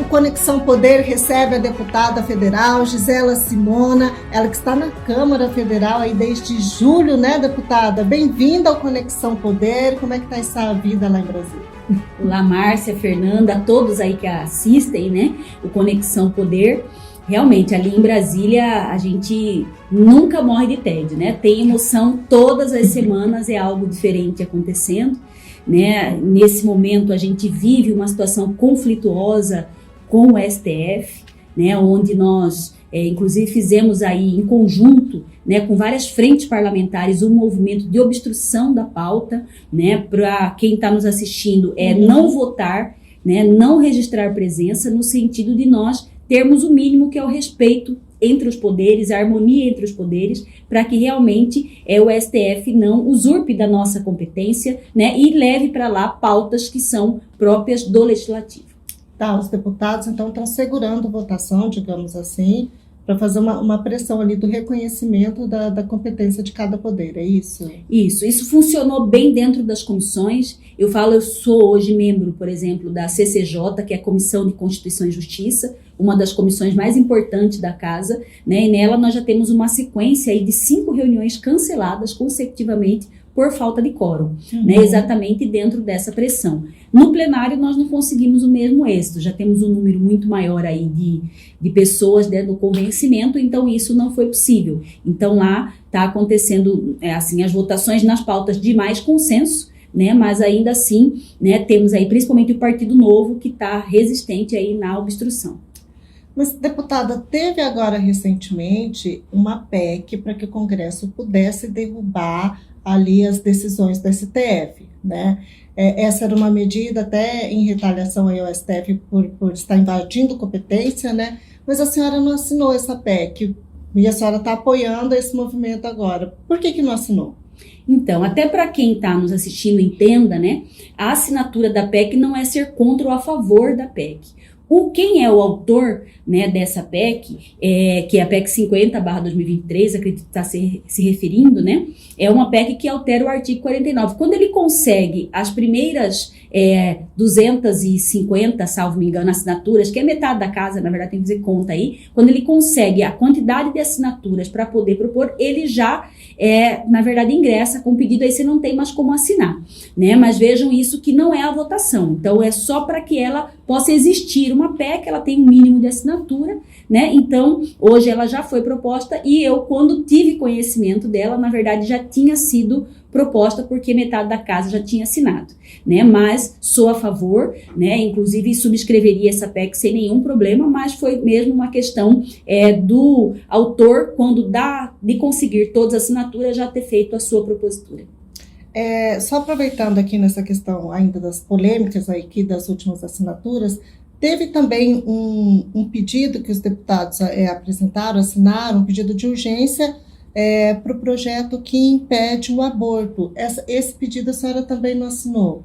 Conexão Poder recebe a deputada federal Gisela Simona, ela que está na Câmara Federal aí desde julho, né, deputada? Bem-vinda ao Conexão Poder. Como é que está essa vida lá em Brasília? Olá, Márcia, Fernanda, a todos aí que assistem, né, o Conexão Poder. Realmente, ali em Brasília, a gente nunca morre de tédio, né? Tem emoção todas as semanas, é algo diferente acontecendo, né? Nesse momento, a gente vive uma situação conflituosa com o STF, né? Onde nós, inclusive, fizemos aí em conjunto, né, com várias frentes parlamentares, um movimento de obstrução da pauta, né? Para quem está nos assistindo, não votar, né? Não registrar presença, no sentido de nós termos o mínimo que é o respeito entre os poderes, a harmonia entre os poderes, para que realmente o STF não usurpe da nossa competência, né, e leve para lá pautas que são próprias do Legislativo. Tá, os deputados então estão segurando votação, digamos assim, para fazer uma pressão ali do reconhecimento da competência de cada poder, é isso? Isso funcionou bem dentro das comissões. Eu sou hoje membro, por exemplo, da CCJ, que é a Comissão de Constituição e Justiça, uma das comissões mais importantes da casa, né? E nela nós já temos uma sequência aí de 5 reuniões canceladas consecutivamente por falta de quórum, né? Exatamente dentro dessa pressão. No plenário nós não conseguimos o mesmo êxito, já temos um número muito maior aí de pessoas dentro do convencimento, então isso não foi possível. Então lá está acontecendo assim, as votações nas pautas de mais consenso, né? Mas ainda assim, né, temos aí principalmente o Partido Novo que está resistente aí na obstrução. Mas, deputada, teve agora recentemente uma PEC para que o Congresso pudesse derrubar ali as decisões do STF, né? Essa era uma medida até em retaliação aí ao STF por estar invadindo competência, né? Mas a senhora não assinou essa PEC e a senhora está apoiando esse movimento agora. Por que não assinou? Então, até para quem está nos assistindo entenda, né? A assinatura da PEC não é ser contra ou a favor da PEC. Quem é o autor, né, dessa PEC, que é a PEC 50/2023, acredito que está se referindo, né, é uma PEC que altera o artigo 49. Quando ele consegue as primeiras 250, salvo me engano, assinaturas, que é metade da casa, na verdade tem que fazer conta aí, quando ele consegue a quantidade de assinaturas para poder propor, ele já, na verdade, ingressa com o pedido, aí você não tem mais como assinar, né, mas vejam isso que não é a votação, então é só para que ela possa existir uma PEC, ela tem um mínimo de assinatura, né? Então, hoje ela já foi proposta e eu, quando tive conhecimento dela, na verdade já tinha sido proposta porque metade da casa já tinha assinado, né? Mas sou a favor, né? Inclusive subscreveria essa PEC sem nenhum problema, mas foi mesmo uma questão do autor, quando de conseguir todas as assinaturas, já ter feito a sua propositura. Só aproveitando aqui nessa questão ainda das polêmicas aqui das últimas assinaturas, teve também um pedido que os deputados assinaram, um pedido de urgência para o projeto que impede o aborto. Esse pedido a senhora também não assinou?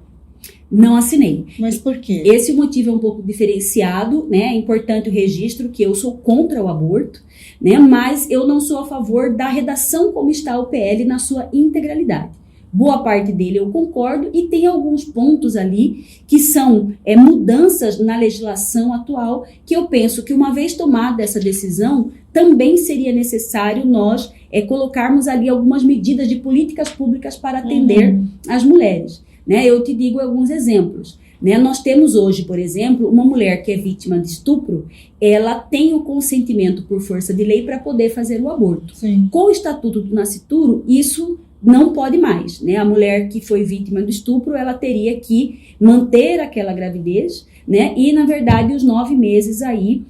Não assinei. Mas por quê? Esse motivo é um pouco diferenciado, né? É importante o registro que eu sou contra o aborto, né? Mas eu não sou a favor da redação como está o PL na sua integralidade. Boa parte dele eu concordo e tem alguns pontos ali que são mudanças na legislação atual que eu penso que uma vez tomada essa decisão, também seria necessário nós colocarmos ali algumas medidas de políticas públicas para atender as mulheres, né? Eu te digo alguns exemplos. Né? Nós temos hoje, por exemplo, uma mulher que é vítima de estupro, ela tem o consentimento por força de lei para poder fazer o aborto. Sim. Com o Estatuto do Nascituro, isso não pode mais, né? A mulher que foi vítima do estupro, ela teria que manter aquela gravidez, né? E, na verdade, os 9 meses aí,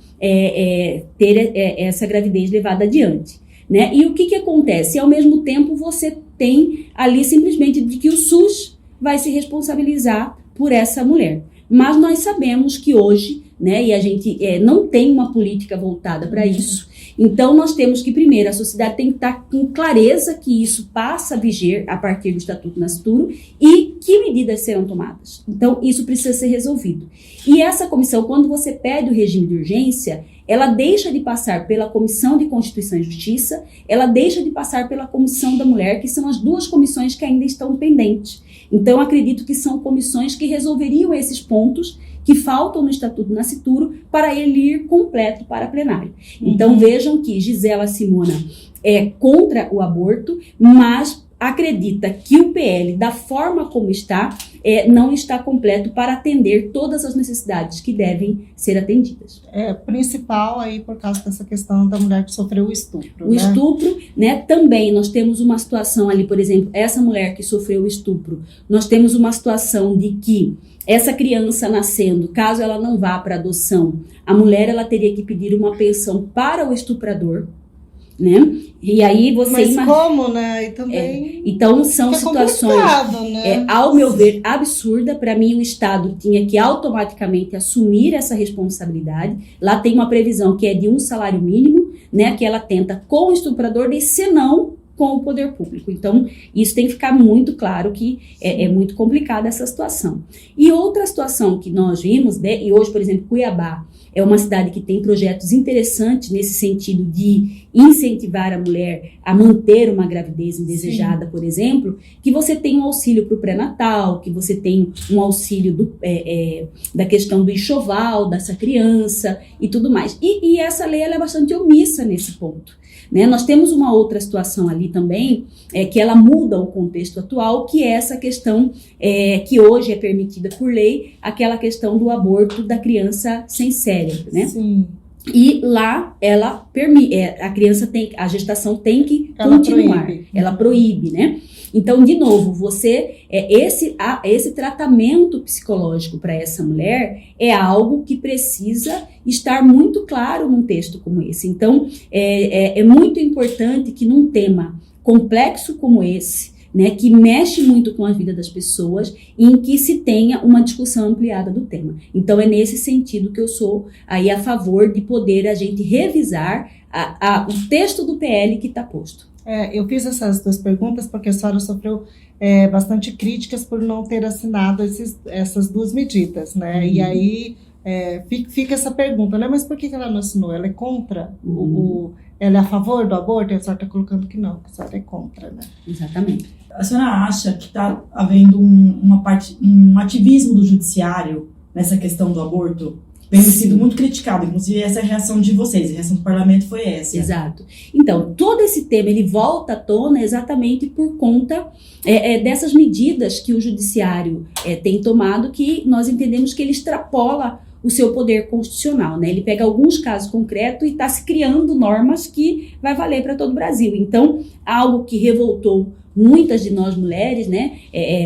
ter essa gravidez levada adiante, né? E o que acontece? Ao mesmo tempo, você tem ali simplesmente de que o SUS vai se responsabilizar por essa mulher. Mas nós sabemos que hoje, né, e a gente não tem uma política voltada para isso. Então, nós temos que, primeiro, a sociedade tem que estar com clareza que isso passa a viger a partir do Estatuto Nascituro e que medidas serão tomadas. Então, isso precisa ser resolvido. E essa comissão, quando você pede o regime de urgência, ela deixa de passar pela Comissão de Constituição e Justiça, ela deixa de passar pela Comissão da Mulher, que são as duas comissões que ainda estão pendentes. Então, acredito que são comissões que resolveriam esses pontos que faltam no Estatuto Nascituro para ele ir completo para plenário. Então, vejam que Gisela Simona é contra o aborto, mas acredita que o PL, da forma como está, não está completo para atender todas as necessidades que devem ser atendidas. Principal aí por causa dessa questão da mulher que sofreu o estupro. O estupro, né? Também nós temos uma situação ali, por exemplo, essa mulher que sofreu o estupro, nós temos uma situação de que essa criança nascendo, caso ela não vá para adoção, a mulher ela teria que pedir uma pensão para o estuprador, né? E aí você Mas como, né? E também então são situações, né? Ao meu ver, absurda. Para mim, o Estado tinha que automaticamente assumir essa responsabilidade. Lá tem uma previsão que é de um salário mínimo, né? Que ela tenta com o estuprador e, se não, com o poder público. Então, isso tem que ficar muito claro que é muito complicada essa situação. E outra situação que nós vimos, né, e hoje, por exemplo, Cuiabá é uma cidade que tem projetos interessantes nesse sentido de incentivar a mulher a manter uma gravidez indesejada, por exemplo, que você tem um auxílio para o pré-natal, que você tem um auxílio da questão do enxoval dessa criança e tudo mais. E essa lei ela é bastante omissa nesse ponto. Né? Nós temos uma outra situação ali também, que ela muda o contexto atual, que é essa questão que hoje é permitida por lei, aquela questão do aborto da criança sem cérebro, né? Sim. E lá ela permite, a gestação tem que continuar, ela proíbe, né? Então, de novo, esse tratamento psicológico para essa mulher é algo que precisa estar muito claro num texto como esse. Então, é muito importante que num tema complexo como esse, né, que mexe muito com a vida das pessoas, em que se tenha uma discussão ampliada do tema. Então, é nesse sentido que eu sou aí a favor de poder a gente revisar o texto do PL que está posto. Eu fiz essas duas perguntas porque a senhora sofreu bastante críticas por não ter assinado essas duas medidas, né? E aí fica essa pergunta, né? Mas por que ela não assinou? Ela é contra ela é a favor do aborto? E a senhora está colocando que não, que a senhora é contra, né? Exatamente. A senhora acha que está havendo um ativismo do judiciário nessa questão do aborto? Tem sido muito criticado, inclusive essa é a reação de vocês, a reação do parlamento foi essa. Exato. Então, todo esse tema, ele volta à tona exatamente por conta dessas medidas que o judiciário tem tomado, que nós entendemos que ele extrapola o seu poder constitucional, né? Ele pega alguns casos concretos e está se criando normas que vai valer para todo o Brasil. Então, algo que revoltou muitas de nós mulheres, né,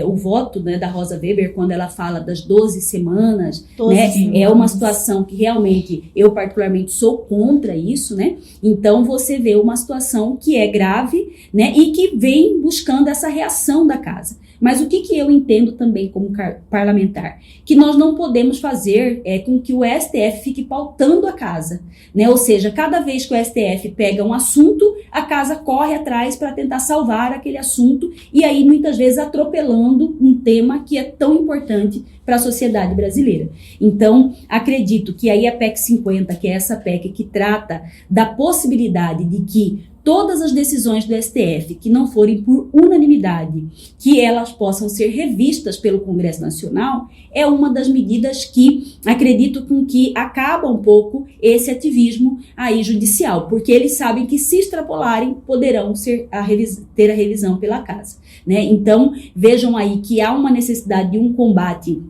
o voto, né, da Rosa Weber, quando ela fala das 12 semanas, né, é uma situação que realmente eu particularmente sou contra isso, né, então você vê uma situação que é grave, né, e que vem buscando essa reação da casa. Mas o que eu entendo também como parlamentar? Que nós não podemos fazer com que o STF fique pautando a casa, né? Ou seja, cada vez que o STF pega um assunto, a casa corre atrás para tentar salvar aquele assunto e aí muitas vezes atropelando um tema que é tão importante para a sociedade brasileira. Então, acredito que aí a PEC 50, que é essa PEC que trata da possibilidade de que todas as decisões do STF que não forem por unanimidade, que elas possam ser revistas pelo Congresso Nacional, é uma das medidas que acredito com que acaba um pouco esse ativismo aí judicial, porque eles sabem que se extrapolarem poderão ter a revisão pela casa, né? Então, vejam aí que há uma necessidade de um combate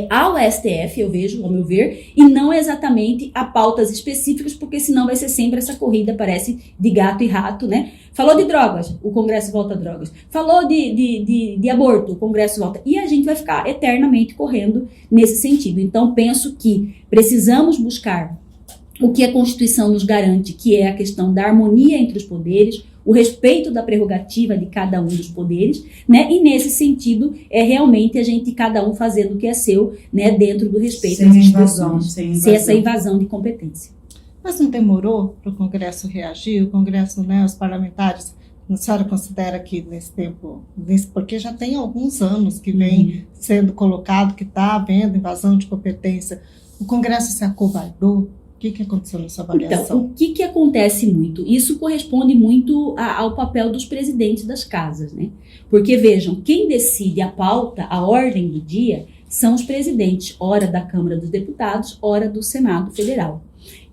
ao STF, eu vejo, ao meu ver, e não exatamente a pautas específicas, porque senão vai ser sempre essa corrida, parece, de gato e rato, né? Falou de drogas, o Congresso volta a drogas. Falou de aborto, o Congresso volta. E a gente vai ficar eternamente correndo nesse sentido. Então, penso que precisamos buscar o que a Constituição nos garante, que é a questão da harmonia entre os poderes, o respeito da prerrogativa de cada um dos poderes, né? E nesse sentido, realmente a gente, cada um fazendo o que é seu, né? Dentro do respeito às instituições, sem essa invasão de competência. Mas não demorou para o Congresso reagir? O Congresso, né, os parlamentares, a senhora considera que nesse tempo, porque já tem alguns anos que vem sendo colocado que está havendo invasão de competência, o Congresso se acovardou? O que aconteceu nessa Então, avaliação? o que acontece muito? Isso corresponde muito ao papel dos presidentes das casas, né? Porque, vejam, quem decide a pauta, a ordem do dia, são os presidentes, ora da Câmara dos Deputados, ora do Senado Federal.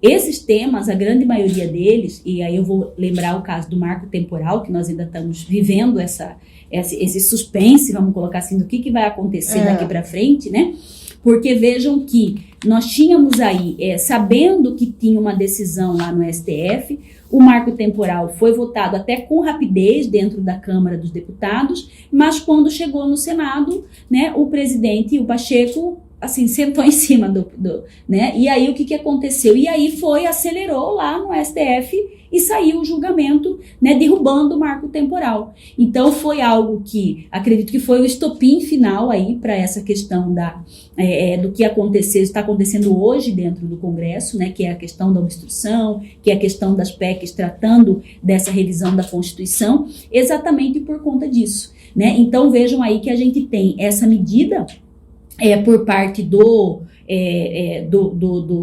Esses temas, a grande maioria deles, e aí eu vou lembrar o caso do marco temporal, que nós ainda estamos vivendo esse suspense, vamos colocar assim, do que vai acontecer daqui para frente, né? Porque vejam que nós tínhamos aí, sabendo que tinha uma decisão lá no STF, o marco temporal foi votado até com rapidez dentro da Câmara dos Deputados, mas quando chegou no Senado, né, o presidente, o Pacheco, assim, sentou em cima né? E aí o que aconteceu? E aí acelerou lá no STF e saiu o julgamento, né, derrubando o marco temporal. Então foi algo que acredito que foi o estopim final aí para essa questão do que está acontecendo hoje dentro do Congresso, né, que é a questão da obstrução, que é a questão das PECs tratando dessa revisão da Constituição, exatamente por conta disso, né? Então vejam aí que a gente tem essa medida por parte do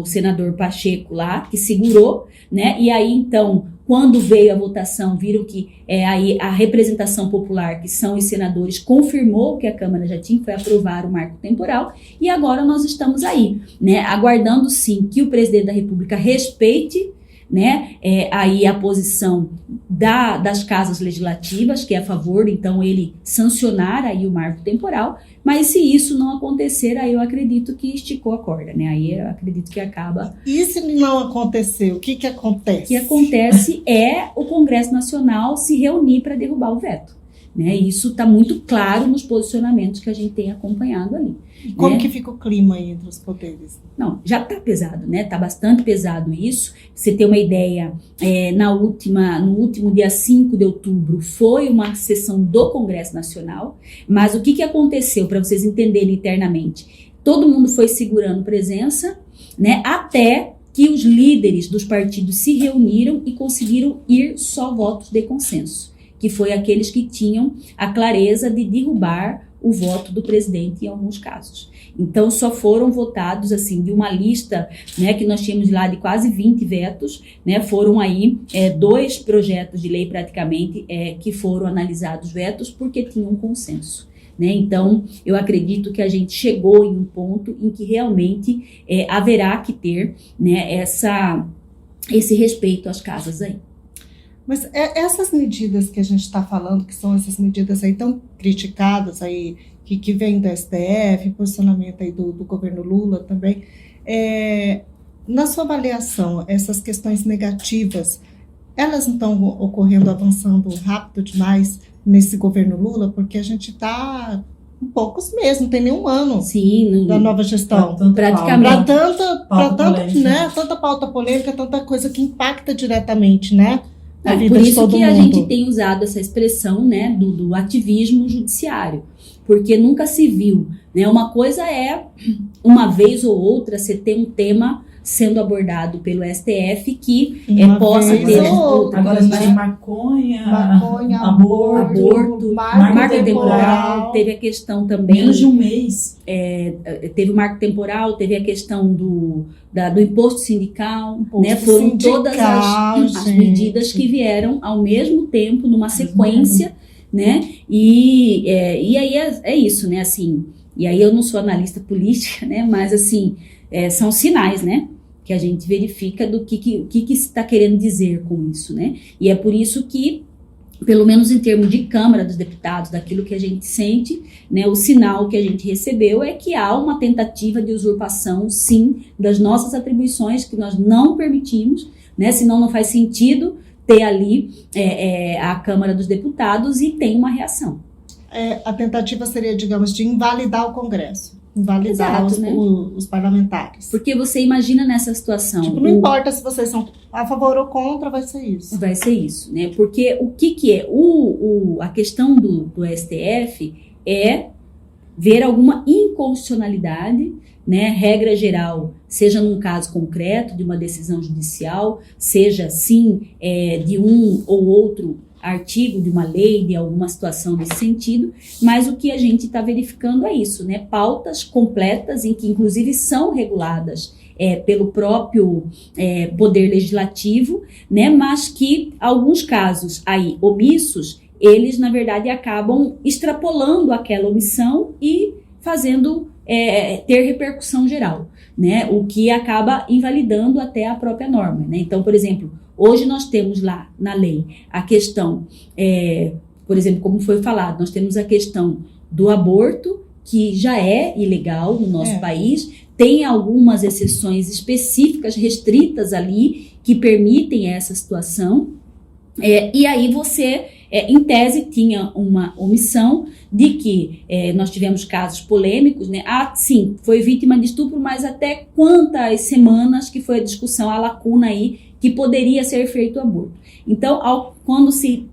senador Pacheco lá, que segurou, né? E aí, então, quando veio a votação, viram que aí a representação popular, que são os senadores, confirmou que a Câmara já tinha, foi aprovar o marco temporal, e agora nós estamos aí, né? Aguardando, sim, que o presidente da República respeite, né, aí a posição das casas legislativas, que é a favor, então, ele sancionar aí o marco temporal, mas se isso não acontecer, aí eu acredito que esticou a corda, né, aí eu acredito que acaba... E se não acontecer, o que acontece? O que acontece é o Congresso Nacional se reunir para derrubar o veto, né, isso está muito claro nos posicionamentos que a gente tem acompanhado ali. E como que fica o clima aí entre os poderes? Não, já está pesado, né? Está bastante pesado isso. Você ter uma ideia, no último dia 5 de outubro foi uma sessão do Congresso Nacional, mas o que aconteceu, para vocês entenderem internamente? Todo mundo foi segurando presença, né? Até que os líderes dos partidos se reuniram e conseguiram ir só votos de consenso, que foi aqueles que tinham a clareza de derrubar o voto do presidente em alguns casos. Então, só foram votados, assim, de uma lista, né, que nós tínhamos lá de quase 20 vetos, né, foram aí 2 projetos de lei praticamente que foram analisados vetos porque tinham consenso. Né? Então, eu acredito que a gente chegou em um ponto em que realmente haverá que ter, né, esse respeito às casas aí. Mas essas medidas que a gente está falando, que são essas medidas aí tão criticadas aí, que vem do STF, posicionamento aí do governo Lula também, na sua avaliação, essas questões negativas, elas não estão ocorrendo, avançando rápido demais nesse governo Lula? Porque a gente está com poucos meses, não tem nenhum ano da nova gestão. Praticamente. Tanta pauta polêmica, tanta coisa que impacta diretamente, né? Por isso que a gente tem usado essa expressão, né, do ativismo judiciário, porque nunca se viu, né? Uma coisa é, uma vez ou outra, você ter um tema sendo abordado pelo STF que possa ter... Agora a gente tem maconha, aborto, marco temporal, teve a questão também... Menos de um mês. Teve o marco temporal, teve a questão do imposto sindical, né? Foram todas as medidas que vieram ao mesmo tempo, numa sequência, né? E aí é isso, né? Assim, e aí eu não sou analista política, né? Mas assim, são sinais, né? Que a gente verifica do que se está querendo dizer com isso, né? E é por isso que, pelo menos em termos de Câmara dos Deputados, daquilo que a gente sente, né, o sinal que a gente recebeu é que há uma tentativa de usurpação, sim, das nossas atribuições, que nós não permitimos, né? Senão não faz sentido ter ali a Câmara dos Deputados e tem uma reação. A tentativa seria, digamos, de invalidar o Congresso. Invalidar os parlamentares. Porque você imagina nessa situação... Tipo, não importa se vocês são a favor ou contra, vai ser isso. Vai ser isso, né? Porque o que é? A questão do STF é ver alguma inconstitucionalidade, né? Regra geral, seja num caso concreto de uma decisão judicial, seja, sim, de um ou outro artigo de uma lei, de alguma situação nesse sentido, mas o que a gente está verificando é isso, né? Pautas completas em que inclusive são reguladas pelo próprio poder legislativo, né, mas que alguns casos aí omissos, eles na verdade acabam extrapolando aquela omissão e fazendo ter repercussão geral, né, o que acaba invalidando até a própria norma, né? Então, por exemplo, hoje nós temos lá na lei a questão, por exemplo, como foi falado, nós temos a questão do aborto, que já é ilegal no nosso país, tem algumas exceções específicas, restritas ali, que permitem essa situação, e aí você, em tese, tinha uma omissão de que nós tivemos casos polêmicos, né? Sim, foi vítima de estupro, mas até quantas semanas que foi a discussão, a lacuna aí, que poderia ser feito o aborto. Então, quando se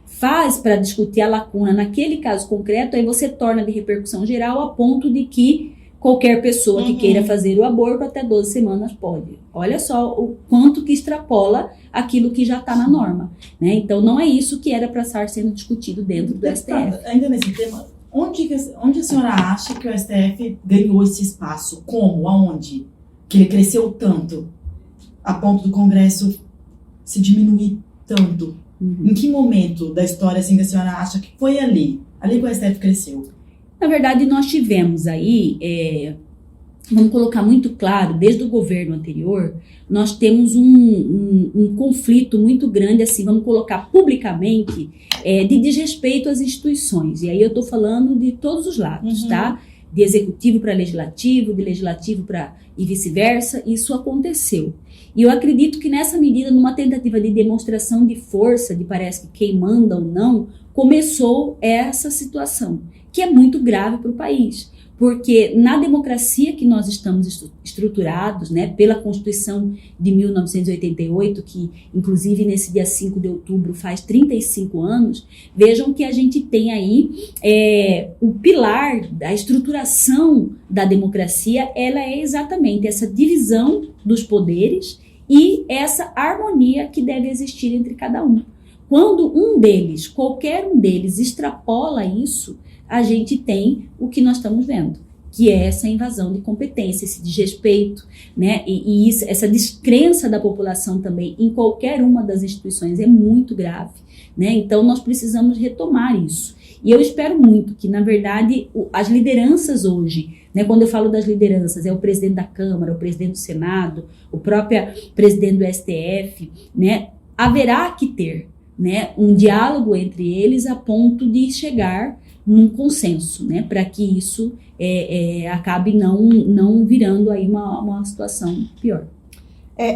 faz para discutir a lacuna naquele caso concreto, aí você torna de repercussão geral a ponto de que qualquer pessoa que queira fazer o aborto até 12 semanas pode. Olha só o quanto que extrapola aquilo que já está na norma, né? Então, não é isso que era para estar sendo discutido dentro do STF. Ainda nesse tema, onde a senhora acha que o STF ganhou esse espaço? Como? Aonde? Que ele cresceu tanto a ponto do Congresso se diminuir tanto? Em que momento da história assim, que a senhora acha que foi ali que o STF cresceu? Na verdade, nós tivemos aí, vamos colocar muito claro, desde o governo anterior, nós temos um conflito muito grande, assim, vamos colocar publicamente, de desrespeito às instituições. E aí eu estou falando de todos os lados, tá? De executivo para legislativo, de legislativo para e vice-versa, isso aconteceu. E eu acredito que nessa medida, numa tentativa de demonstração de força, de parece que quem manda ou não, começou essa situação, que é muito grave para o país. Porque na democracia que nós estamos estruturados, né, pela Constituição de 1988, que inclusive nesse dia 5 de outubro faz 35 anos, vejam que a gente tem aí o pilar da estruturação da democracia, ela é exatamente essa divisão dos poderes e essa harmonia que deve existir entre cada um. Quando qualquer um deles extrapola isso, a gente tem o que nós estamos vendo, que é essa invasão de competência, esse desrespeito, né? E essa descrença da população também em qualquer uma das instituições é muito grave, né? Então nós precisamos retomar isso. E eu espero muito que, na verdade, as lideranças hoje, né, quando eu falo das lideranças, é o presidente da Câmara, o presidente do Senado, o próprio presidente do STF, né, haverá que ter, né, um diálogo entre eles a ponto de chegar num consenso, né, para que isso acabe não virando aí uma situação pior.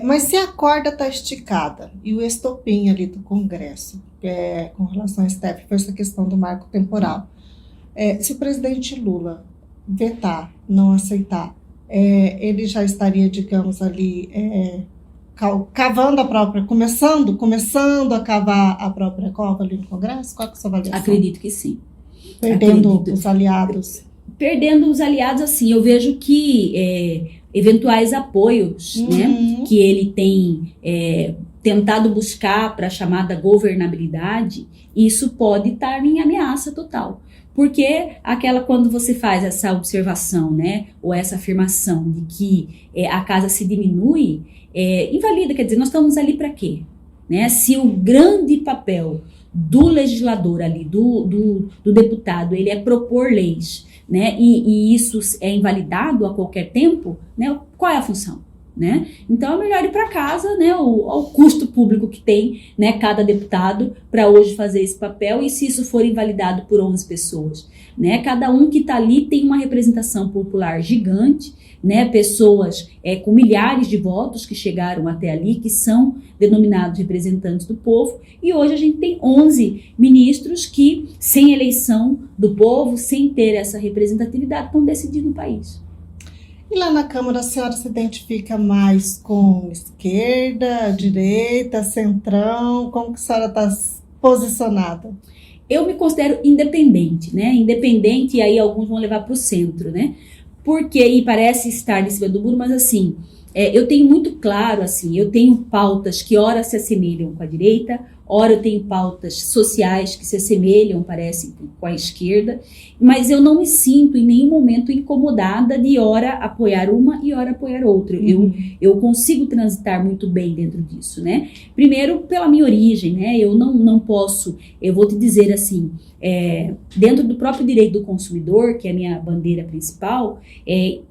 Mas se a corda está esticada e o estopim ali do Congresso, com relação ao STF, foi essa questão do marco temporal, se o presidente Lula vetar, não aceitar, ele já estaria, digamos, ali cavando a própria, começando a cavar a própria cova ali no Congresso? Qual que é a sua avaliação? Acredito que sim. Perdendo os aliados? Perdendo os aliados, assim, eu vejo que eventuais apoios, né, que ele tem tentado buscar para a chamada governabilidade, isso pode estar em ameaça total. Porque quando você faz essa observação, né, ou essa afirmação de que a casa se diminui, invalida, quer dizer, nós estamos ali para quê? Né? Se o grande papel do legislador ali, do deputado, ele é propor leis, né, e isso é invalidado a qualquer tempo, né, qual é a função? Né? Então é melhor ir para casa, né, ao custo público que tem, né, cada deputado para hoje fazer esse papel, e se isso for invalidado por 11 pessoas, né, cada um que está ali tem uma representação popular gigante, né, pessoas com milhares de votos que chegaram até ali, que são denominados representantes do povo, e hoje a gente tem 11 ministros que, sem eleição do povo, sem ter essa representatividade, estão decidindo o país. E lá na Câmara a senhora se identifica mais com esquerda, direita, centrão? Como que a senhora está posicionada? Eu me considero independente, né? Independente, e aí alguns vão levar para o centro, né? Porque, e parece estar em cima do muro, mas assim, eu tenho muito claro, assim, eu tenho pautas que ora se assemelham com a direita, ora eu tenho pautas sociais que se assemelham, parece, com a esquerda, mas eu não me sinto em nenhum momento incomodada de ora apoiar uma e ora apoiar outra. Eu consigo transitar muito bem dentro disso, né? Primeiro, pela minha origem, né? Eu não posso, eu vou te dizer assim, dentro do próprio direito do consumidor, que é a minha bandeira principal, em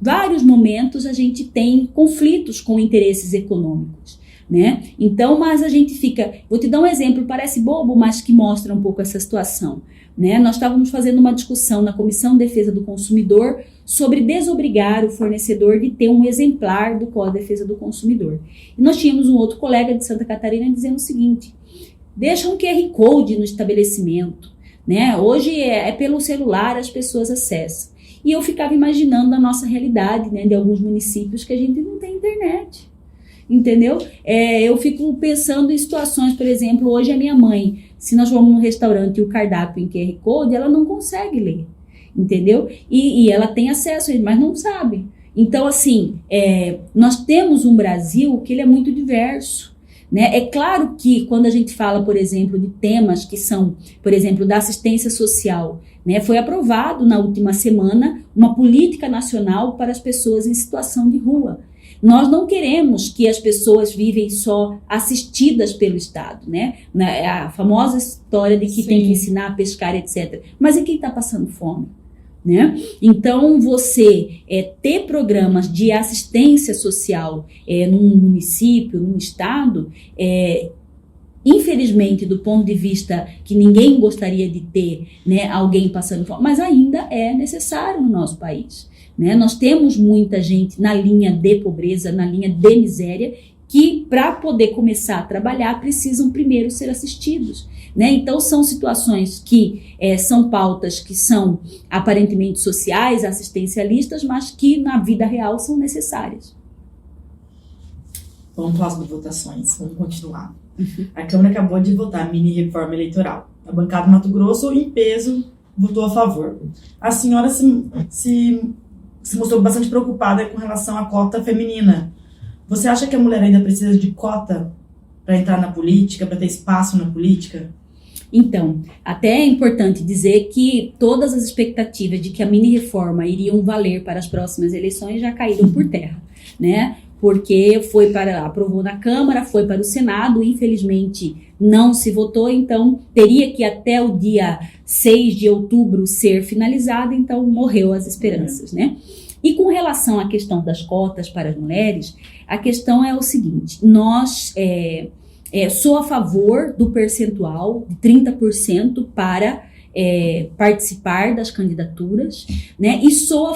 vários momentos a gente tem conflitos com interesses econômicos, né? Então, mas a gente fica, vou te dar um exemplo, parece bobo, mas que mostra um pouco essa situação, né? Nós estávamos fazendo uma discussão na Comissão de Defesa do Consumidor sobre desobrigar o fornecedor de ter um exemplar do Código de Defesa do Consumidor. E nós tínhamos um outro colega de Santa Catarina dizendo o seguinte: deixa um QR Code no estabelecimento, né? Hoje é pelo celular, as pessoas acessam. E eu ficava imaginando a nossa realidade, né, de alguns municípios que a gente não tem internet. Entendeu? Eu fico pensando em situações, por exemplo, hoje a minha mãe, se nós vamos num restaurante e o cardápio em QR Code, ela não consegue ler, entendeu? E ela tem acesso a ele, mas não sabe. Então, assim, nós temos um Brasil que ele é muito diverso, né? É claro que quando a gente fala, por exemplo, de temas que são, por exemplo, da assistência social, né? Foi aprovado na última semana uma política nacional para as pessoas em situação de rua. Nós não queremos que as pessoas vivem só assistidas pelo Estado, né? A famosa história de que tem que ensinar a pescar, etc. Mas e quem está passando fome, né? Então, você ter programas de assistência social num município, num estado, infelizmente, do ponto de vista que ninguém gostaria de ter, né, alguém passando fome, mas ainda é necessário no nosso país. Né? Nós temos muita gente na linha de pobreza, na linha de miséria, que para poder começar a trabalhar precisam primeiro ser assistidos. Né? Então são situações que são pautas que são aparentemente sociais, assistencialistas, mas que na vida real são necessárias. Vamos para as votações, vamos continuar. A Câmara acabou de votar a mini reforma eleitoral. A bancada do Mato Grosso, em peso, votou a favor. A senhora se mostrou bastante preocupada com relação à cota feminina. Você acha que a mulher ainda precisa de cota para entrar na política, para ter espaço na política? Então, até é importante dizer que todas as expectativas de que a mini-reforma iriam valer para as próximas eleições já caíram por terra, né? Porque aprovou na Câmara, foi para o Senado, infelizmente não se votou, então teria que até o dia 6 de outubro ser finalizada, então morreu as esperanças, né? E com relação à questão das cotas para as mulheres, a questão é o seguinte: nós sou a favor do percentual de 30% para participar das candidaturas, né? E sou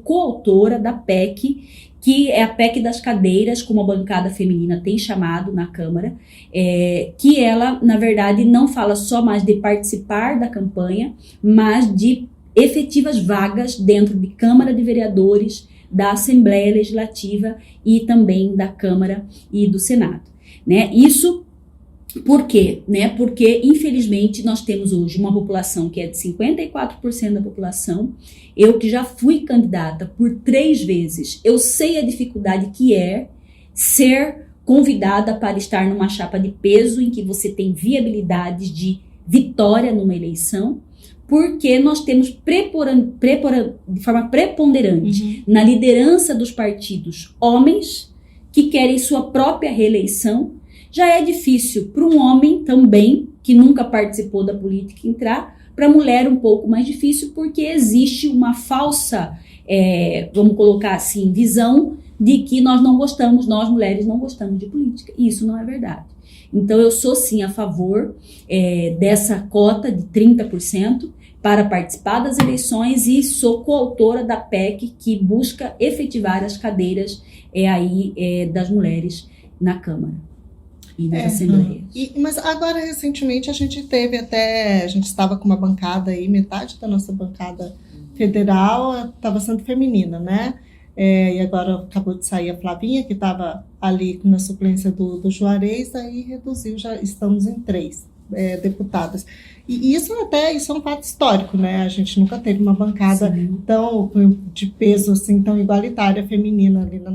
coautora da PEC, que é a PEC das cadeiras, como a bancada feminina tem chamado na Câmara, que ela, na verdade, não fala só mais de participar da campanha, mas de efetivas vagas dentro de Câmara de Vereadores, da Assembleia Legislativa e também da Câmara e do Senado. Né? Isso por quê? Né? Porque, infelizmente, nós temos hoje uma população que é de 54% da população. Eu que já fui candidata por 3 vezes, eu sei a dificuldade que é ser convidada para estar numa chapa de peso em que você tem viabilidades de vitória numa eleição, porque nós temos de forma preponderante na liderança dos partidos homens que querem sua própria reeleição. Já é difícil para um homem também, que nunca participou da política, entrar. Para a mulher um pouco mais difícil, porque existe uma falsa, vamos colocar assim, visão de que nós mulheres não gostamos de política. E isso não é verdade. Então eu sou sim a favor dessa cota de 30% para participar das eleições e sou coautora da PEC que busca efetivar as cadeiras das mulheres na Câmara e nas assembleias. Mas agora, recentemente, a gente estava com uma bancada aí, metade da nossa bancada federal estava sendo feminina, né? E agora acabou de sair a Flavinha, que estava ali na suplência do Juarez, aí reduziu, já estamos em 3 deputadas. E isso é um fato histórico, né? A gente nunca teve uma bancada tão de peso, assim, tão igualitária feminina ali na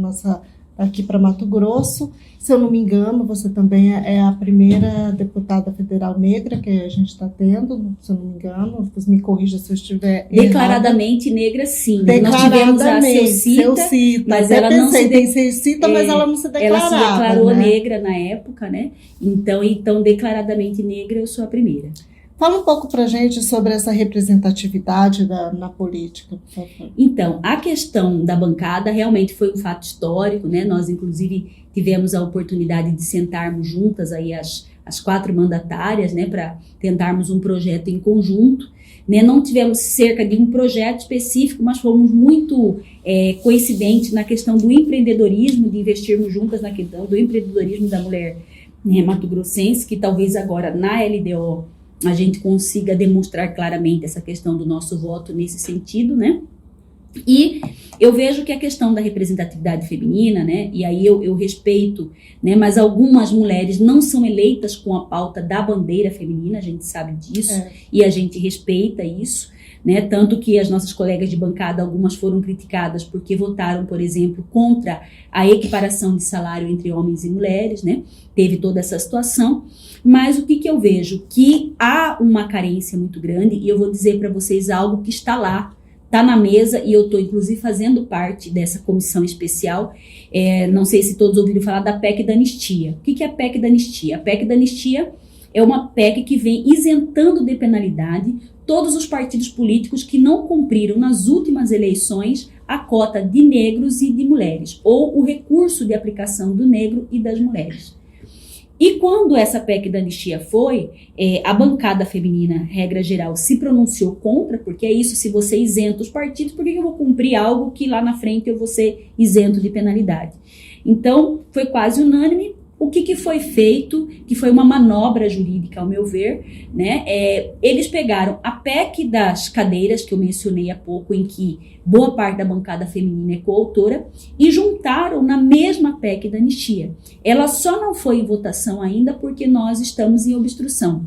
aqui para Mato Grosso. Se eu não me engano, você também é a primeira deputada federal negra que a gente está tendo, se eu não me engano, me corrija se eu estiver declaradamente errada. negra, sim. Nós tivemos a Ceucita, mas ela não se tem Ceucita, mas ela não se declarava. Ela se declarou, né, negra na época, né? Então, declaradamente negra, eu sou a primeira. Fala um pouco para a gente sobre essa representatividade na política, por favor. Então, a questão da bancada realmente foi um fato histórico, né? Nós, inclusive, tivemos a oportunidade de sentarmos juntas aí as 4 mandatárias, né? Para tentarmos um projeto em conjunto, né? Não tivemos cerca de um projeto específico, mas fomos muito coincidentes na questão do empreendedorismo, de investirmos juntas na questão do empreendedorismo da mulher, né, mato-grossense, que talvez agora na LDO a gente consiga demonstrar claramente essa questão do nosso voto nesse sentido, né? E eu vejo que a questão da representatividade feminina, né? E aí eu respeito, né? Mas algumas mulheres não são eleitas com a pauta da bandeira feminina, a gente sabe disso, e a gente respeita isso, né? Tanto que as nossas colegas de bancada, algumas foram criticadas porque votaram, por exemplo, contra a equiparação de salário entre homens e mulheres, né? Teve toda essa situação. Mas o que eu vejo? Que há uma carência muito grande, e eu vou dizer para vocês algo que está lá, está na mesa, e eu estou inclusive fazendo parte dessa comissão especial. Não sei se todos ouviram falar da PEC da anistia. O que é a PEC da anistia? A PEC da anistia é uma PEC que vem isentando de penalidade todos os partidos políticos que não cumpriram nas últimas eleições a cota de negros e de mulheres, ou o recurso de aplicação do negro e das mulheres. E quando essa PEC da anistia foi, a bancada feminina, regra geral, se pronunciou contra, porque é isso, se você isenta os partidos, por que eu vou cumprir algo que lá na frente eu vou ser isento de penalidade? Então, foi quase unânime. O que foi feito, que foi uma manobra jurídica, ao meu ver, né? Eles pegaram a PEC das cadeiras, que eu mencionei há pouco, em que boa parte da bancada feminina é coautora, e juntaram na mesma PEC da anistia. Ela só não foi em votação ainda porque nós estamos em obstrução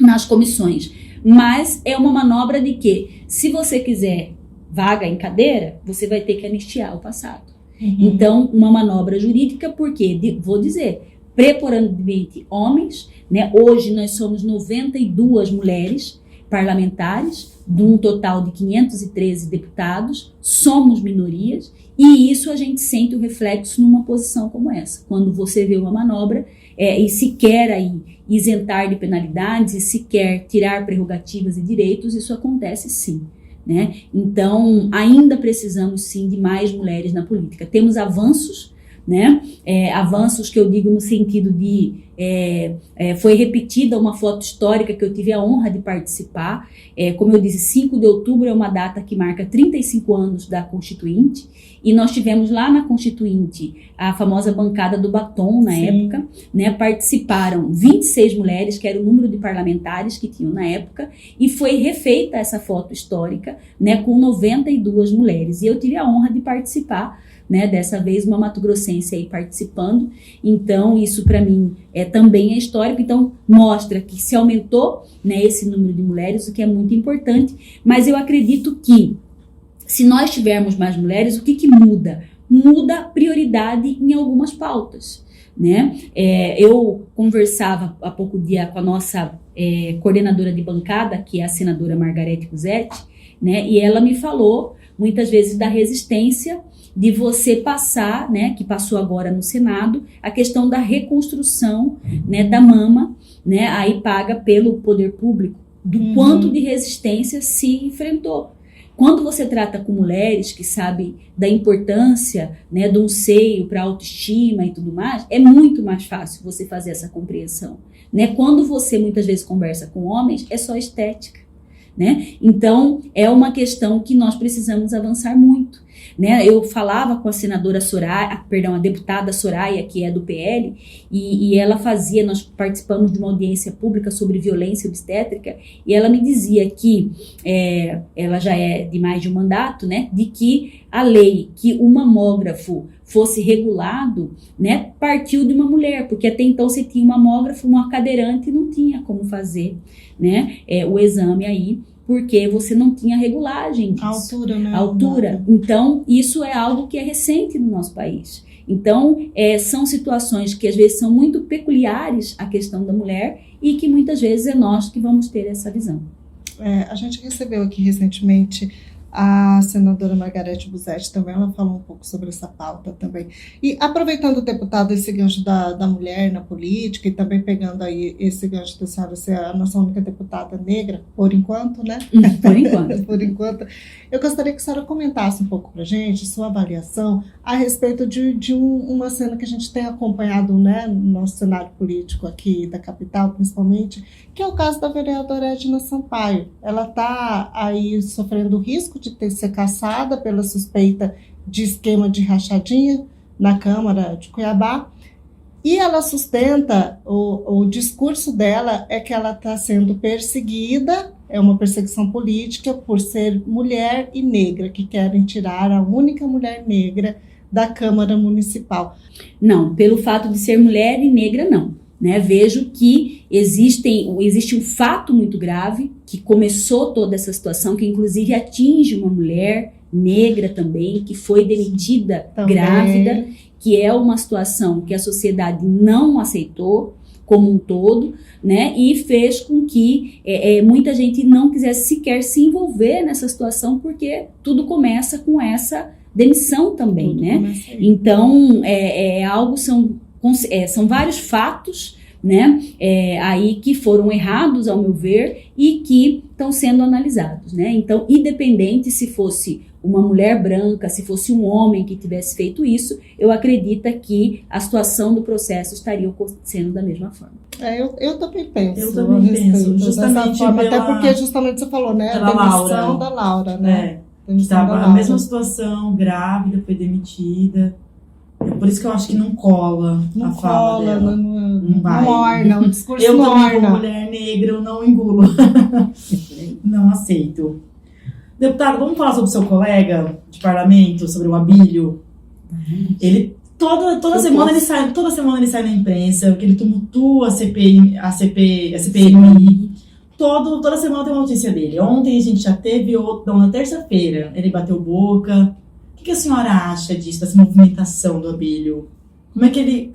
nas comissões. Mas é uma manobra de que, se você quiser vaga em cadeira, você vai ter que anistiar o passado. Então, uma manobra jurídica, porque, vou dizer, preponderantemente homens, né? Hoje nós somos 92 mulheres parlamentares, de um total de 513 deputados, somos minorias, e isso a gente sente o reflexo numa posição como essa. Quando você vê uma manobra e se quer aí isentar de penalidades, e se quer tirar prerrogativas e direitos, isso acontece sim. Né? Então, ainda precisamos sim de mais mulheres na política. Temos avanços, né? Avanços que eu digo no sentido de foi repetida uma foto histórica que eu tive a honra de participar. Como eu disse, 5 de outubro é uma data que marca 35 anos da Constituinte, e nós tivemos lá na Constituinte a famosa bancada do batom na época, né? Participaram 26 mulheres, que era o número de parlamentares que tinham na época, e foi refeita essa foto histórica, né? Com 92 mulheres, e eu tive a honra de participar, né? Dessa vez uma mato-grossense aí participando. Então isso para mim também é histórico. Então mostra que se aumentou, né, esse número de mulheres, o que é muito importante. Mas eu acredito que se nós tivermos mais mulheres, o que muda? Muda prioridade em algumas pautas, né? Eu conversava há pouco dia com a nossa coordenadora de bancada, que é a senadora Margarete Cusetti, né? E ela me falou muitas vezes da resistência de você passar, né, que passou agora no Senado, a questão da reconstrução, né, da mama, né, aí paga pelo poder público, do quanto de resistência se enfrentou. Quando você trata com mulheres que sabem da importância, né, de um seio para autoestima e tudo mais, é muito mais fácil você fazer essa compreensão, né? Quando você muitas vezes conversa com homens, é só estética, né? Então, é uma questão que nós precisamos avançar muito, né? Eu falava com a senadora Soraya, a deputada Soraya, que é do PL, e ela nós participamos de uma audiência pública sobre violência obstétrica, e ela me dizia que, ela já é de mais de um mandato, né? De que a lei que o mamógrafo fosse regulado, né? Partiu de uma mulher, porque até então você tinha um mamógrafo, uma cadeirante, e não tinha como fazer, né? O exame aí, porque você não tinha regulagem disso. A altura, né? A altura. Então, isso é algo que é recente no nosso país. Então, são situações que às vezes são muito peculiares à questão da mulher e que muitas vezes é nós que vamos ter essa visão. A gente recebeu aqui recentemente a senadora Margarete Busetti também, ela falou um pouco sobre essa pauta também. E aproveitando, deputado, esse gancho da mulher na política e também pegando aí esse gancho da senhora ser a nossa única deputada negra, por enquanto, né? Por enquanto. Por enquanto. Eu gostaria que a senhora comentasse um pouco para a gente, sua avaliação a respeito de uma cena que a gente tem acompanhado, né, no nosso cenário político aqui da capital, principalmente, que é o caso da vereadora Edna Sampaio. Ela está aí sofrendo o risco de ser cassada pela suspeita de esquema de rachadinha na Câmara de Cuiabá, e ela sustenta, o discurso dela é que ela está sendo perseguida, é uma perseguição política por ser mulher e negra, que querem tirar a única mulher negra da Câmara Municipal. Não, pelo fato de ser mulher e negra, não. Né? Vejo que existe um fato muito grave que começou toda essa situação, que inclusive atinge uma mulher negra também, que foi demitida grávida, que é uma situação que a sociedade não aceitou como um todo, né? E fez com que muita gente não quisesse sequer se envolver nessa situação, porque tudo começa com essa demissão também, tudo, né? Então, são vários fatos, né, aí que foram errados, ao meu ver, e que estão sendo analisados, né? Então, independente se fosse uma mulher branca, se fosse um homem que tivesse feito isso, eu acredito que a situação do processo estaria acontecendo da mesma forma. Eu também penso. Eu também penso, justamente forma, até porque justamente você falou, né, a demissão da Laura, né? Estava a mesma situação, grávida, foi demitida. Por isso que eu acho que não cola a fala dela. Não vai. Não orna, o discurso eu não também, orna. como mulher negra, eu não engulo. Não aceito. Deputado, vamos falar sobre o seu colega de parlamento, sobre o Abílio. Ele toda semana ele sai na imprensa, que ele tumultua a CPMI. Toda semana tem uma notícia dele. Ontem a gente já teve outra, na terça-feira, ele bateu boca. O que a senhora acha disso, dessa movimentação do Abílio? Como é que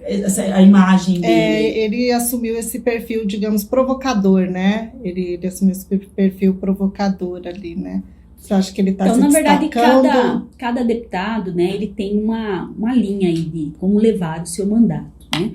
a imagem dele? Ele assumiu esse perfil, digamos, provocador, né? Ele assumiu esse perfil provocador ali, né? Você acha que ele está se destacando? Então, na verdade, cada deputado, né, ele tem uma linha aí de como levar o seu mandato, né?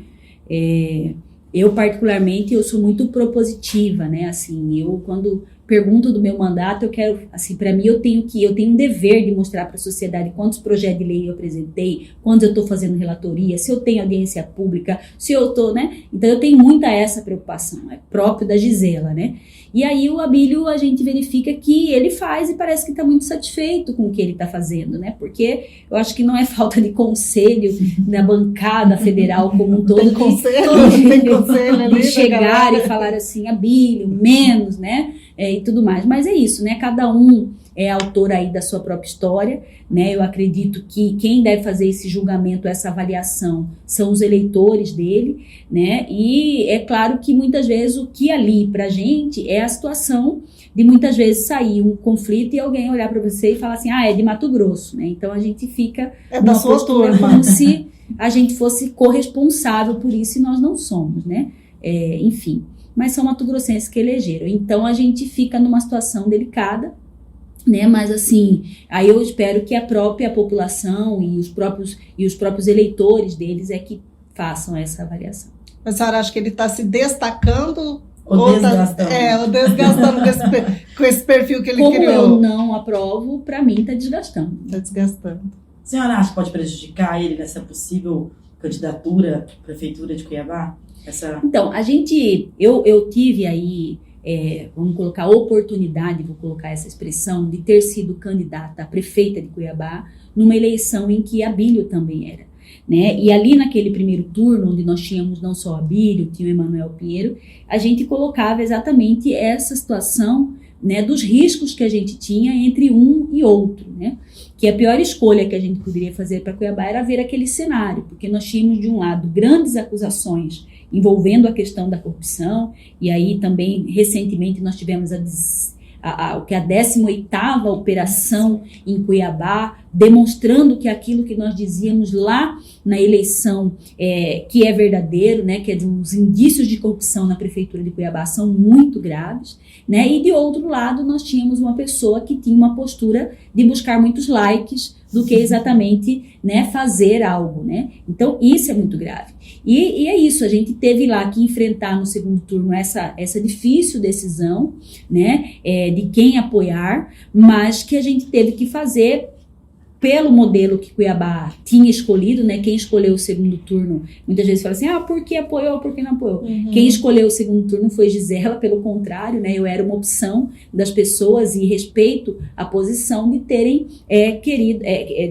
Eu, particularmente, eu sou muito propositiva, né? Assim, eu, quando pergunto do meu mandato, eu quero, assim, para mim, eu tenho um dever de mostrar para a sociedade quantos projetos de lei eu apresentei, quantos eu estou fazendo relatoria, se eu tenho audiência pública, se eu estou, né? Então, eu tenho muita essa preocupação, é próprio da Gisela, né? E aí, o Abílio, a gente verifica que ele faz e parece que está muito satisfeito com o que ele está fazendo, né? Porque eu acho que não é falta de conselho da bancada federal como um todo. Tem conselho ali, de chegar e falar assim, Abílio, menos, né? E tudo mais. Mas é isso, né? Cada um é autor aí da sua própria história, né? Eu acredito que quem deve fazer esse julgamento, essa avaliação, são os eleitores dele, né? E é claro que muitas vezes o que ali pra gente é a situação de muitas vezes sair um conflito e alguém olhar para você e falar assim, é de Mato Grosso, né? Então a gente fica da sua turma, como se a gente fosse corresponsável por isso e nós não somos, né? Enfim, mas são mato-grossenses que elegeram. Então a gente fica numa situação delicada, né? Mas assim, aí eu espero que a própria população e os próprios eleitores deles é que façam essa avaliação. A senhora acha que ele está se destacando ou desgastando? Ou desgastando com esse perfil que ele Como criou? Eu não aprovo, para mim está desgastando. Está desgastando. A senhora acha que pode prejudicar ele nessa possível candidatura à Prefeitura de Cuiabá? Então, eu tive aí, vamos colocar a oportunidade, vou colocar essa expressão, de ter sido candidata a prefeita de Cuiabá numa eleição em que Abílio também era, né? E ali naquele primeiro turno, onde nós tínhamos não só Abílio, tinha o Emanuel Pinheiro, a gente colocava exatamente essa situação, né, dos riscos que a gente tinha entre um e outro, né? Que a pior escolha que a gente poderia fazer para Cuiabá era ver aquele cenário, porque nós tínhamos de um lado grandes acusações envolvendo a questão da corrupção, e aí também recentemente nós tivemos o que a 18ª operação em Cuiabá, demonstrando que aquilo que nós dizíamos lá na eleição, que é verdadeiro, né, que os indícios de corrupção na prefeitura de Cuiabá são muito graves, né, e de outro lado nós tínhamos uma pessoa que tinha uma postura de buscar muitos likes do que exatamente, né, fazer algo, né? Então isso é muito grave. E é isso, a gente teve lá que enfrentar no segundo turno essa difícil decisão, né, de quem apoiar, mas que a gente teve que fazer pelo modelo que Cuiabá tinha escolhido, né? Quem escolheu o segundo turno, muitas vezes fala assim, por que apoiou, por que não apoiou? Uhum. Quem escolheu o segundo turno foi Gisela, pelo contrário, né? Eu era uma opção das pessoas e respeito a posição de terem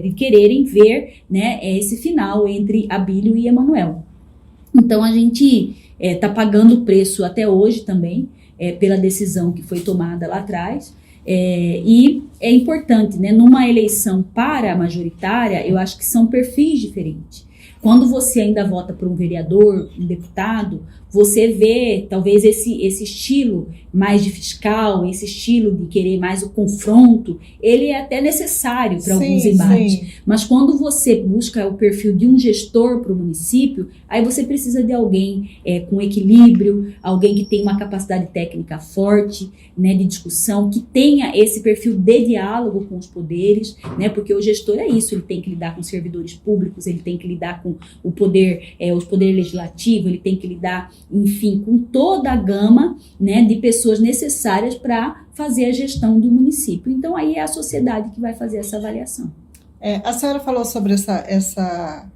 de quererem ver, né, esse final entre Abílio e Emanuel. Então a gente está pagando o preço até hoje também, pela decisão que foi tomada lá atrás. E é importante, né? Numa eleição para a majoritária, eu acho que são perfis diferentes. Quando você ainda vota por um vereador, um deputado, você vê talvez esse estilo mais de fiscal, esse estilo de querer mais o confronto, ele é até necessário para alguns embates. Sim. Mas quando você busca o perfil de um gestor para o município, aí você precisa de alguém com equilíbrio, alguém que tenha uma capacidade técnica forte, né, de discussão, que tenha esse perfil de diálogo com os poderes, né, porque o gestor é isso, ele tem que lidar com servidores públicos, ele tem que lidar com o poder, os poderes legislativo, ele tem que lidar, enfim, com toda a gama, né, de pessoas necessárias para fazer a gestão do município. Então, aí é a sociedade que vai fazer essa avaliação. A senhora falou sobre essa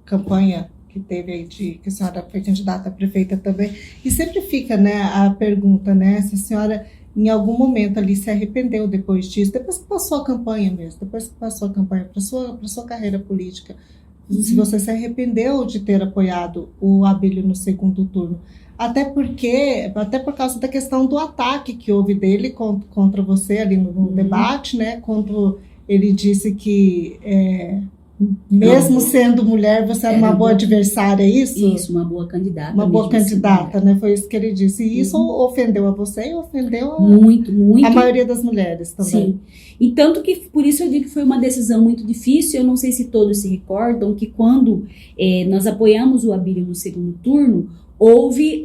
campanha que teve aí, que a senhora foi candidata a prefeita também, e sempre fica, né, a pergunta, né, se a senhora em algum momento ali se arrependeu depois disso, depois que passou a campanha mesmo, depois que passou a campanha para sua carreira política, se você se arrependeu de ter apoiado o Abílio no segundo turno, até por causa da questão do ataque que houve dele contra você ali no debate, né, quando ele disse que mesmo sendo mulher, você era uma boa adversária, é isso? Isso, uma boa candidata. Uma boa candidata, né? Foi isso que ele disse. E isso ofendeu a você e ofendeu muito a maioria das mulheres também. Sim. E tanto que, por isso eu digo que foi uma decisão muito difícil. Eu não sei se todos se recordam que quando nós apoiamos o Abílio no segundo turno, houve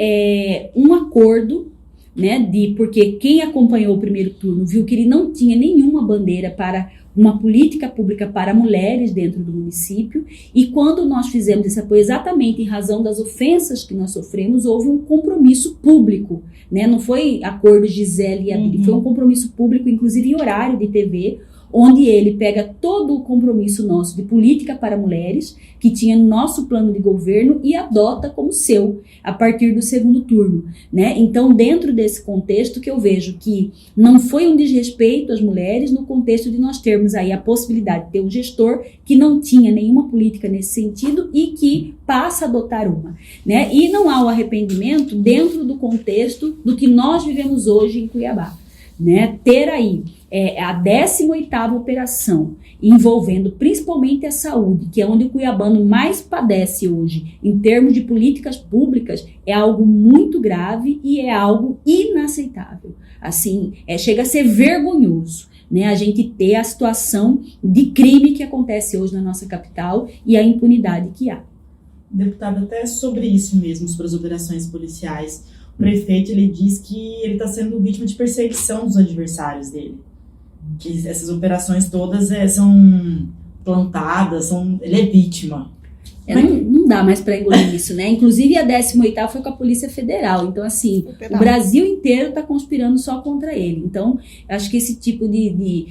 um acordo, né? Porque quem acompanhou o primeiro turno viu que ele não tinha nenhuma bandeira para uma política pública para mulheres dentro do município, e quando nós fizemos esse apoio exatamente em razão das ofensas que nós sofremos, houve um compromisso público, né? Não foi acordo Gisele e Abílio, foi um compromisso público, inclusive em horário de TV, onde ele pega todo o compromisso nosso de política para mulheres, que tinha no nosso plano de governo, e adota como seu, a partir do segundo turno, né? Então, dentro desse contexto que eu vejo que não foi um desrespeito às mulheres, no contexto de nós termos aí a possibilidade de ter um gestor que não tinha nenhuma política nesse sentido e que passa a adotar uma, né? E não há o arrependimento dentro do contexto do que nós vivemos hoje em Cuiabá, né? Ter aí a 18ª operação, envolvendo principalmente a saúde, que é onde o cuiabano mais padece hoje, em termos de políticas públicas, é algo muito grave e é algo inaceitável. Assim, chega a ser vergonhoso, né, a gente ter a situação de crime que acontece hoje na nossa capital e a impunidade que há. Deputada, até sobre isso mesmo, sobre as operações policiais, o prefeito ele diz que ele está sendo vítima de perseguição dos adversários dele. Que essas operações todas são plantadas, ele é vítima. Não dá mais para engolir isso, né? Inclusive a 18ª foi com a Polícia Federal. Então, assim, o Brasil inteiro está conspirando só contra ele. Então, acho que esse tipo de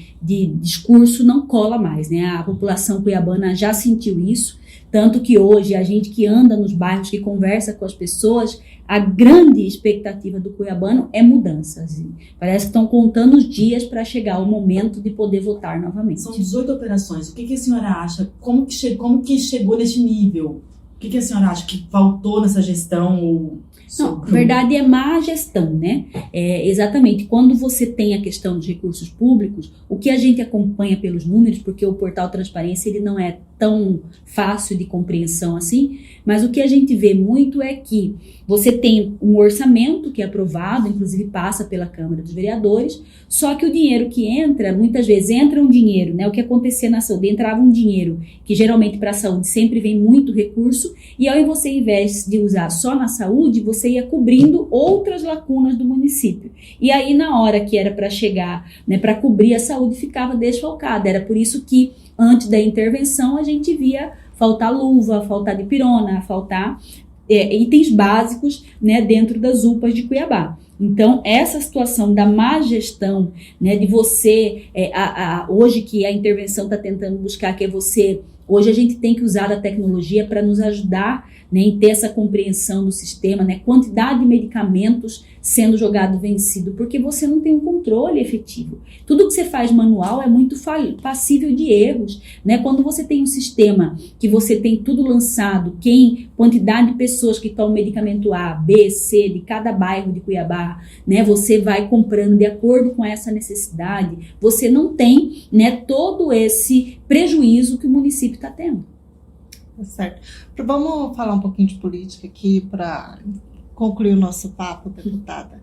discurso não cola mais, né? A população cuiabana já sentiu isso. Tanto que hoje, a gente que anda nos bairros, que conversa com as pessoas, a grande expectativa do cuiabano é mudança. Assim. Parece que estão contando os dias para chegar o momento de poder votar novamente. São 18 operações. O que a senhora acha? Como que chegou nesse nível? O que a senhora acha que faltou nessa gestão? Não, na verdade é má gestão, né? Exatamente, quando você tem a questão dos recursos públicos, o que a gente acompanha pelos números, porque o portal Transparência ele não é tão fácil de compreensão assim, mas o que a gente vê muito é que você tem um orçamento que é aprovado, inclusive passa pela Câmara dos Vereadores, só que o dinheiro que entra, muitas vezes entra um dinheiro, né? O que acontecia na saúde, entrava um dinheiro que geralmente para a saúde sempre vem muito recurso, e ao invés de usar só na saúde, você ia cobrindo outras lacunas do município. E aí na hora que era para chegar, né, para cobrir a saúde, ficava desfalcada. Era por isso que antes da intervenção a gente via faltar luva, faltar dipirona, faltar itens básicos, né, dentro das UPAs de Cuiabá. Então, essa situação da má gestão, né, de você, hoje que a intervenção está tentando buscar, que é você, hoje a gente tem que usar a tecnologia para nos ajudar, né, em ter essa compreensão do sistema, né, quantidade de medicamentos sendo jogado vencido, porque você não tem um controle efetivo. Tudo que você faz manual é muito passível de erros, né? Quando você tem um sistema que você tem tudo lançado, quantidade de pessoas que tomam medicamento A, B, C, de cada bairro de Cuiabá, né? Você vai comprando de acordo com essa necessidade, você não tem, né, todo esse prejuízo que o município está tendo. Certo. Vamos falar um pouquinho de política aqui para concluir o nosso papo, deputada.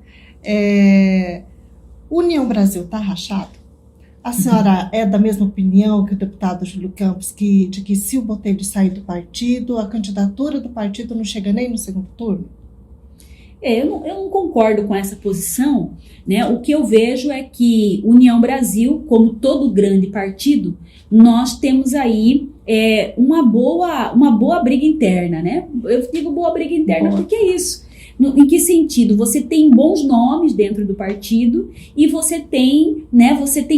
União Brasil está rachado? A senhora é da mesma opinião que o deputado Júlio Campos, de que se o Botelho sair do partido, a candidatura do partido não chega nem no segundo turno? Eu não concordo com essa posição, né? O que eu vejo é que União Brasil, como todo grande partido, nós temos aí uma boa briga interna, né? Eu digo boa briga interna porque é isso. Em que sentido? Você tem bons nomes dentro do partido e você tem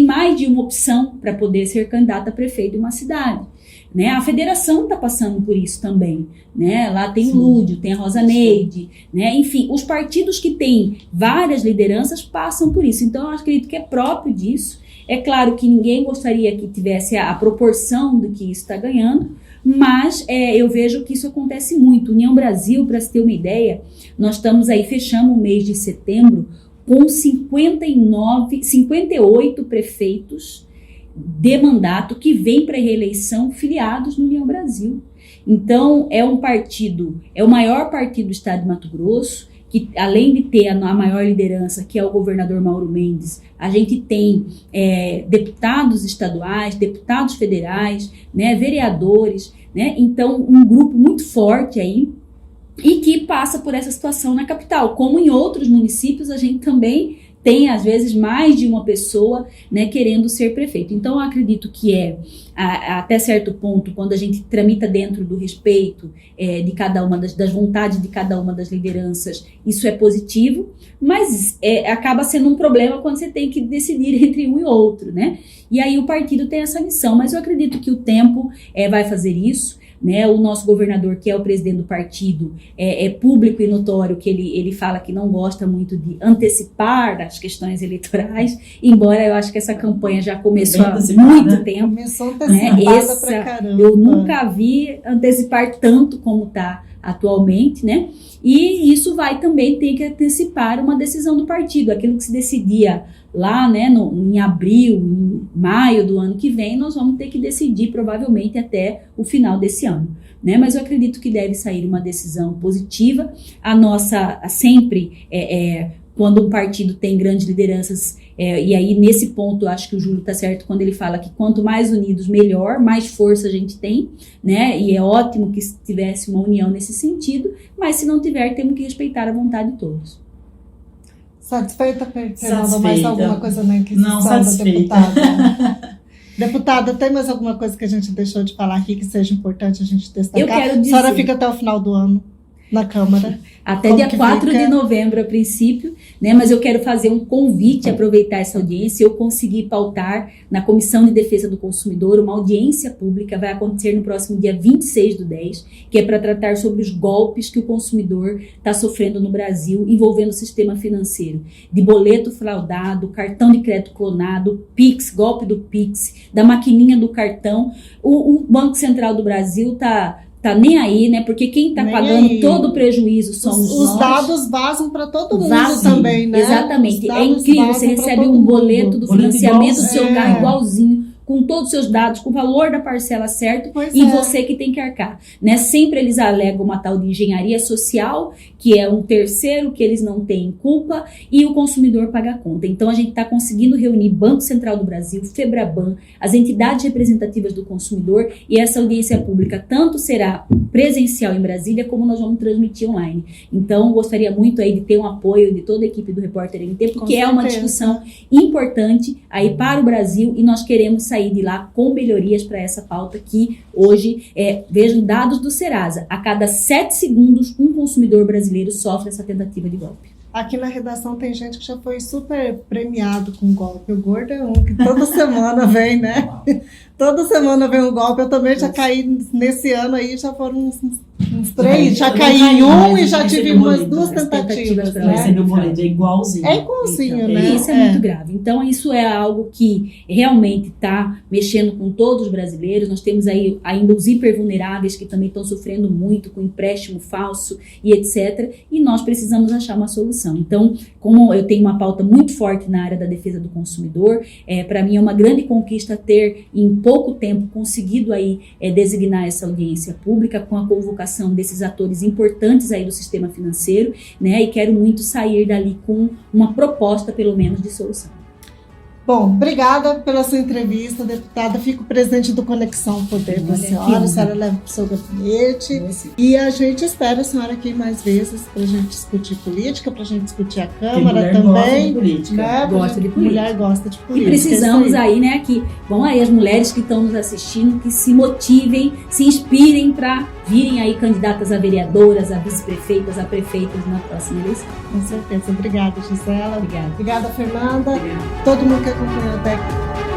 mais de uma opção para poder ser candidato a prefeito de uma cidade. Né? A federação está passando por isso também, né? Lá tem o Lúdio, tem a Rosa Neide, né? Enfim, os partidos que têm várias lideranças passam por isso, então eu acredito que é próprio disso. É claro que ninguém gostaria que tivesse a proporção do que isso está ganhando, mas eu vejo que isso acontece muito. União Brasil, para se ter uma ideia, nós estamos aí, fechamos o mês de setembro com 58 prefeitos de mandato que vem para a reeleição filiados no União Brasil. Então, é um partido, é o maior partido do estado de Mato Grosso, que além de ter a maior liderança, que é o governador Mauro Mendes, a gente tem deputados estaduais, deputados federais, né, vereadores, né, então um grupo muito forte aí, e que passa por essa situação na capital. Como em outros municípios, a gente também tem, às vezes, mais de uma pessoa, né, querendo ser prefeito. Então, eu acredito que até certo ponto, quando a gente tramita dentro do respeito de cada uma das vontades de cada uma das lideranças, isso é positivo, mas acaba sendo um problema quando você tem que decidir entre um e outro, né? E aí o partido tem essa missão, mas eu acredito que o tempo vai fazer isso. Né, o nosso governador, que é o presidente do partido, é público e notório que ele fala que não gosta muito de antecipar as questões eleitorais, embora eu acho que essa campanha já começou há muito tempo. Começou antecipada pra caramba. Eu nunca vi antecipar tanto como está atualmente, né? E isso vai também ter que antecipar uma decisão do partido, aquilo que se decidia lá, né, em abril, em maio do ano que vem, nós vamos ter que decidir provavelmente até o final desse ano, né? Mas eu acredito que deve sair uma decisão positiva. A nossa, sempre, quando um partido tem grandes lideranças, e aí nesse ponto eu acho que o Júlio está certo quando ele fala que quanto mais unidos, melhor, mais força a gente tem, né? E é ótimo que tivesse uma união nesse sentido, mas se não tiver, temos que respeitar a vontade de todos. Satisfeita, Fernanda? Mais alguma coisa na inquisição Não, satisfeita. da deputada? Deputada, tem mais alguma coisa que a gente deixou de falar aqui que seja importante a gente destacar? Eu quero dizer... A senhora fica até o final do ano na Câmara. Até dia 4 de novembro, a princípio, né? Mas eu quero fazer um convite, aproveitar essa audiência. Eu consegui pautar na Comissão de Defesa do Consumidor uma audiência pública, vai acontecer no próximo dia 26/10, que é para tratar sobre os golpes que o consumidor está sofrendo no Brasil, envolvendo o sistema financeiro, de boleto fraudado, cartão de crédito clonado, Pix, golpe do Pix, da maquininha do cartão. O Banco Central do Brasil tá nem aí, né? Porque quem está pagando todo o prejuízo somos nós. Os dados vazam para todo mundo também, né? Exatamente. É incrível, você recebe um boleto do financiamento do seu carro igualzinho, com todos os seus dados, com o valor da parcela certo, Pois e é. você que tem que arcar, né? Sempre eles alegam uma tal de engenharia social, que é um terceiro que eles não têm culpa, e o consumidor paga a conta. Então a gente está conseguindo reunir Banco Central do Brasil, Febraban, as entidades representativas do consumidor, e essa audiência pública tanto será presencial em Brasília, como nós vamos transmitir online. Então gostaria muito aí de ter um apoio de toda a equipe do Repórter NT, porque é uma discussão importante aí para o Brasil, e nós queremos sair de lá com melhorias para essa pauta que hoje, vejam dados do Serasa, a cada 7 segundos um consumidor brasileiro sofre essa tentativa de golpe. Aqui na redação tem gente que já foi super premiado com golpe. O Gordo é um que toda semana vem, né? Toda semana vem um golpe. Eu também já caí nesse ano aí, já foram uns 3. Já caí em um e já tive umas 2 tentativas. Vai receber o boleto, é igualzinho. É igualzinho, Então, né? isso é muito grave. Então, isso é algo que realmente está mexendo com todos os brasileiros. Nós temos aí ainda os hipervulneráveis que também estão sofrendo muito com empréstimo falso e etc. E nós precisamos achar uma solução. Então, como eu tenho uma pauta muito forte na área da defesa do consumidor, para mim é uma grande conquista ter, em pouco tempo, conseguido aí designar essa audiência pública com a convocação desses atores importantes aí do sistema financeiro, né? E quero muito sair dali com uma proposta, pelo menos, de solução. Bom, obrigada pela sua entrevista, deputada. Fico presente do Conexão Poder da senhora. A senhora leva para o seu gabinete. E a gente espera a senhora aqui mais vezes para a gente discutir política, para a gente discutir a Câmara também. Gosta de política. Né? Gosta de política. Mulher gosta de política. E precisamos aí, né, que vão aí as mulheres que estão nos assistindo, que se motivem, se inspirem para virem aí candidatas a vereadoras, a vice-prefeitas, a prefeitas na próxima eleição. Com certeza. Obrigada, Gisela. Obrigada. Obrigada, Fernanda. Obrigada. Todo mundo que acompanhou até aqui.